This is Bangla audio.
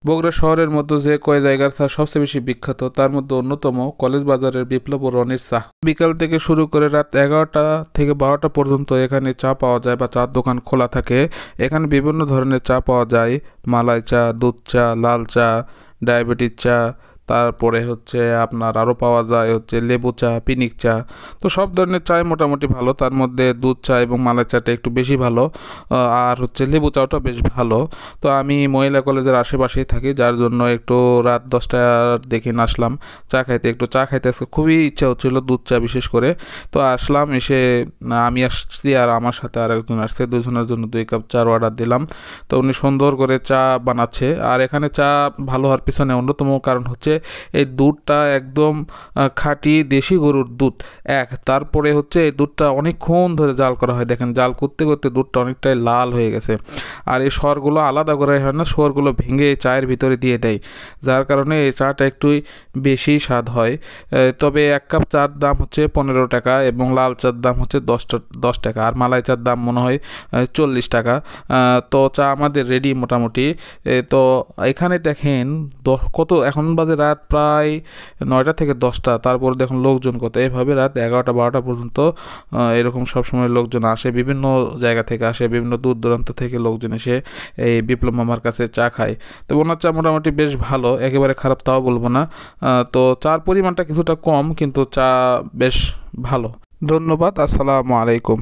বগুড়া শহরের মধ্যে যে কয় জায়গার চা সবচেয়ে বেশি বিখ্যাত তার মধ্যে অন্যতম কলেজ বাজারের বিপ্লব ও রনির চা। বিকাল থেকে শুরু করে রাত 11টা থেকে 12টা পর্যন্ত এখানে চা পাওয়া যায় বা চার দোকান খোলা থাকে। এখানে বিভিন্ন ধরনের চা পাওয়া যায়, মালাই চা, দুধ চা, লাল চা, ডায়াবেটিস চা, তারপরে হচ্ছে আপনার আরও পাওয়া যায় হচ্ছে লেবু চা, পিনিক চা। তো সব ধরনের চাই মোটামুটি ভালো, তার মধ্যে দুধ চা এবং মালাই চাটা একটু বেশি ভালো, আর হচ্ছে লেবু চাটা বেশ ভালো। তো আমি মহিলা কলেজের আশেপাশেই থাকি, যার জন্য একটু রাত 10টার দিকে আসলাম চা খাইতে। একটু চা খাইতে আজকে খুবই ইচ্ছা হচ্ছিলো, দুধ চা বিশেষ করে। তো আসলাম, এসে আমি আসছি আর আমার সাথে আর একজন আসছে, দুজনের জন্য 2 কাপ চার অর্ডার দিলাম। তো উনি সুন্দর করে চা বানাচ্ছে। আর এখানে চা ভালো হওয়ার পিছনে অন্যতম কারণ হচ্ছে এই দুধটা একদম খাঁটি দেশি গরুর দুধ। তারপরে হচ্ছে এই দুধটা অনেকক্ষণ ধরে জাল করা হয়, দেখেন জাল করতে করতে দুধটা অনেকটাই লাল হয়ে গেছে। আর এই সরগুলো আলাদা করে হয় না, সরগুলো ভেঙে চায়ের ভিতরে দিয়ে দেয়, যার কারণে এই চাটা একটু বেশি স্বাদ হয়। তবে 1 কাপ চার দাম হচ্ছে 15 টাকা এবং লাল চার দাম হচ্ছে 10 টাকা, আর মালাই চার দাম মনে হয় 40 টাকা। তো চা আমাদের রেডি মোটামুটি। তো এখানে দেখেন কত, এখন বাজে রাত প্রায় 9টা থেকে 10টা, তারপর দেখুন লোকজন কত। এভাবে রাত 11টা 12টা পর্যন্ত এরকম সবসময় লোকজন আসে, বিভিন্ন জায়গা থেকে আসে, বিভিন্ন দূর দূরান্ত থেকে লোকজন এসে এই বিপ্লব মামার কাছে চা খায়। তো ওনার চা মোটামুটি বেশ ভালো, একেবারে খারাপ তাও বলবো না। তো চার পরিমাণটা কিছুটা কম, কিন্তু চা বেশ ভালো। ধন্যবাদ, আসসালামু আলাইকুম।